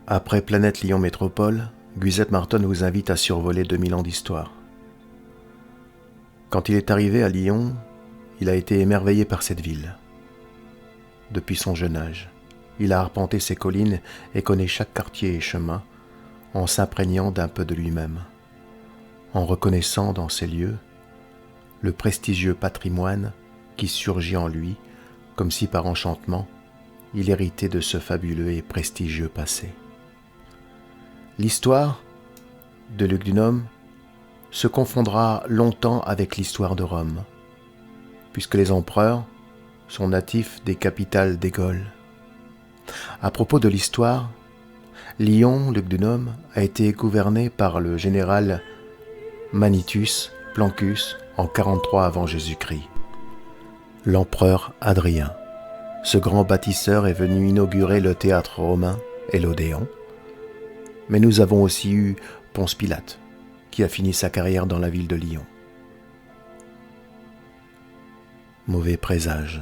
Après Planète Lyon Métropole, Guzette Marton vous invite à survoler 2000 ans d'histoire. Quand il est arrivé à Lyon, il a été émerveillé par cette ville. Depuis son jeune âge, il a arpenté ses collines et connaît chaque quartier et chemin en s'imprégnant d'un peu de lui-même, en reconnaissant dans ces lieux le prestigieux patrimoine qui surgit en lui comme si par enchantement il héritait de ce fabuleux et prestigieux passé. L'histoire de Lugdunum se confondra longtemps avec l'histoire de Rome, puisque les empereurs sont natifs des capitales des Gaules. À propos de l'histoire, Lyon, Lugdunum, a été gouverné par le général Manitus Plancus en 43 avant Jésus-Christ. L'empereur Hadrien, ce grand bâtisseur, est venu inaugurer le théâtre romain et l'Odéon, mais nous avons aussi eu Ponce Pilate, qui a fini sa carrière dans la ville de Lyon. Mauvais présage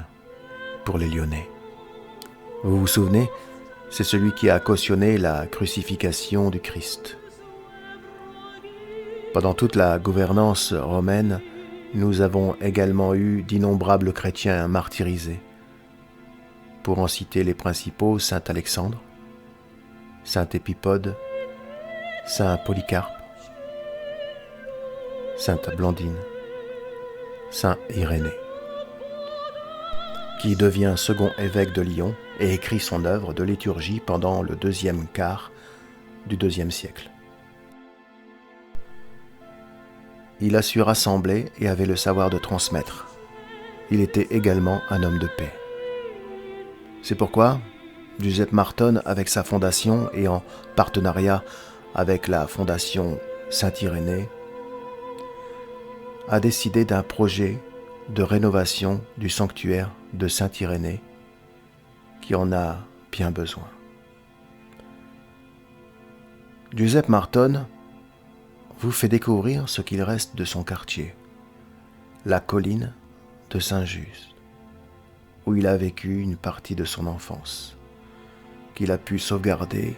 pour les Lyonnais. Vous vous souvenez, c'est celui qui a cautionné la crucifixion du Christ. Pendant toute la gouvernance romaine, nous avons également eu d'innombrables chrétiens martyrisés. Pour en citer les principaux, saint Alexandre, saint Épipode, saint Polycarpe, sainte Blandine, saint Irénée, qui devient second évêque de Lyon et écrit son œuvre de liturgie pendant le deuxième quart du IIe siècle. Il a su rassembler et avait le savoir de transmettre. Il était également un homme de paix. C'est pourquoi Guzette Marton, avec sa fondation et en partenariat avec la fondation Saint-Irénée, a décidé d'un projet de rénovation du sanctuaire de Saint-Irénée qui en a bien besoin. Guzette Marton vous fait découvrir ce qu'il reste de son quartier, la colline de Saint-Just, où il a vécu une partie de son enfance, qu'il a pu sauvegarder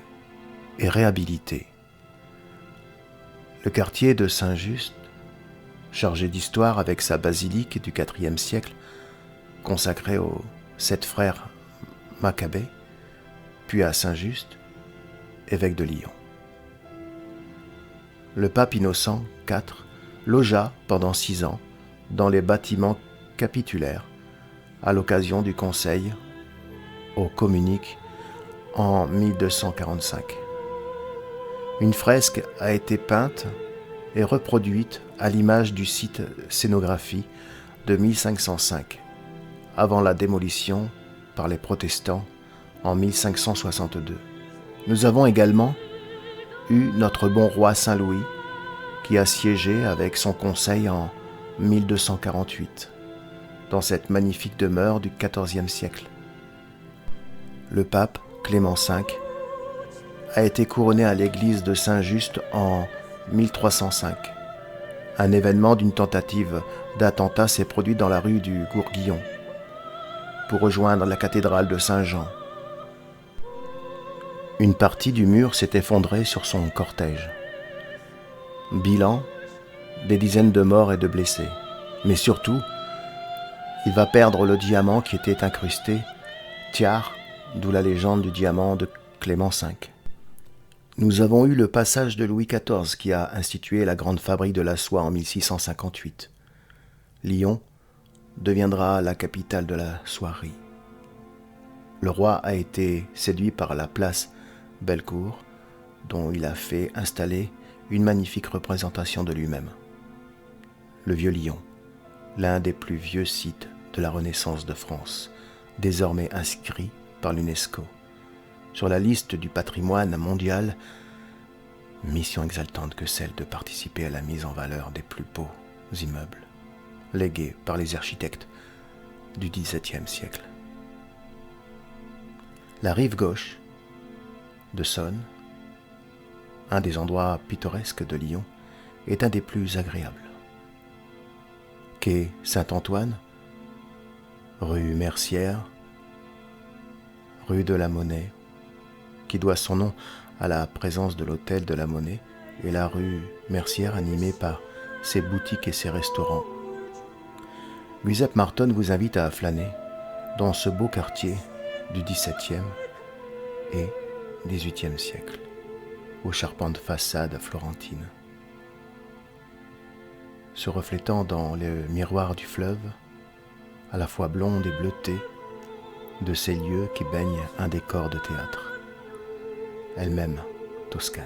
et réhabiliter. Le quartier de Saint-Just, chargé d'histoire avec sa basilique du IVe siècle, consacrée aux 7 frères Maccabées, puis à Saint-Just, évêque de Lyon. Le pape Innocent IV logea pendant 6 ans dans les bâtiments capitulaires à l'occasion du Conseil au Communique en 1245. Une fresque a été peinte et reproduite à l'image du site scénographie de 1505, avant la démolition par les protestants en 1562. Nous avons également eu notre bon roi Saint-Louis, qui a siégé avec son conseil en 1248, dans cette magnifique demeure du XIVe siècle. Le pape Clément V a été couronné à l'église de Saint-Just en 1305. Un événement d'une tentative d'attentat s'est produit dans la rue du Gourguillon pour rejoindre la cathédrale de Saint-Jean. Une partie du mur s'est effondrée sur son cortège. Bilan, des dizaines de morts et de blessés. Mais surtout, il va perdre le diamant qui était incrusté, tiare, d'où la légende du diamant de Clément V. Nous avons eu le passage de Louis XIV qui a institué la grande fabrique de la soie en 1658. Lyon deviendra la capitale de la soierie. Le roi a été séduit par la place Bellecour, dont il a fait installer une magnifique représentation de lui-même. Le Vieux Lyon, l'un des plus vieux sites de la Renaissance de France, désormais inscrit par l'UNESCO sur la liste du patrimoine mondial, mission exaltante que celle de participer à la mise en valeur des plus beaux immeubles, légués par les architectes du XVIIe siècle. La rive gauche de Saône, un des endroits pittoresques de Lyon, est un des plus agréables. Quai Saint-Antoine, rue Mercière, rue de la Monnaie, qui doit son nom à la présence de l'hôtel de la Monnaie et la rue Mercière animée par ses boutiques et ses restaurants. Giuseppe Marton vous invite à flâner dans ce beau quartier du XVIIe et XVIIIe siècle, aux charpentes façades florentines. Se reflétant dans le miroir du fleuve, à la fois blonde et bleutée, de ces lieux qui baignent un décor de théâtre, elle-même toscane.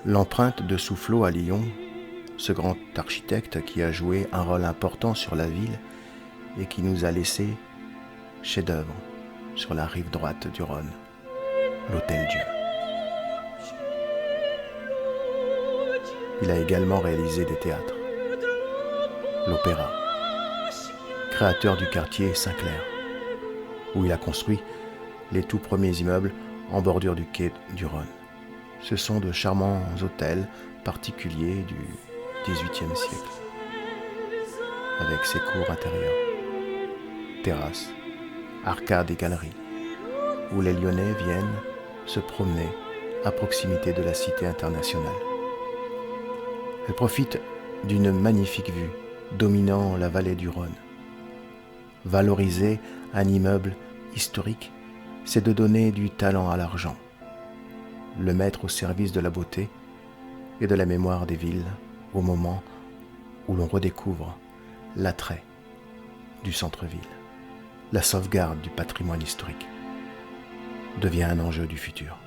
L'empreinte de Soufflot à Lyon, ce grand architecte qui a joué un rôle important sur la ville et qui nous a laissé chef-d'œuvre sur la rive droite du Rhône, l'Hôtel-Dieu. Il a également réalisé des théâtres, l'Opéra, créateur du quartier Saint-Clair, où il a construit les tout premiers immeubles en bordure du quai du Rhône. Ce sont de charmants hôtels particuliers du XVIIIe siècle, avec ses cours intérieures, terrasses, arcades et galeries, où les Lyonnais viennent se promener à proximité de la cité internationale. Elle profite d'une magnifique vue dominant la vallée du Rhône. Valoriser un immeuble historique, c'est de donner du talent à l'argent, le mettre au service de la beauté et de la mémoire des villes au moment où l'on redécouvre l'attrait du centre-ville. La sauvegarde du patrimoine historique devient un enjeu du futur.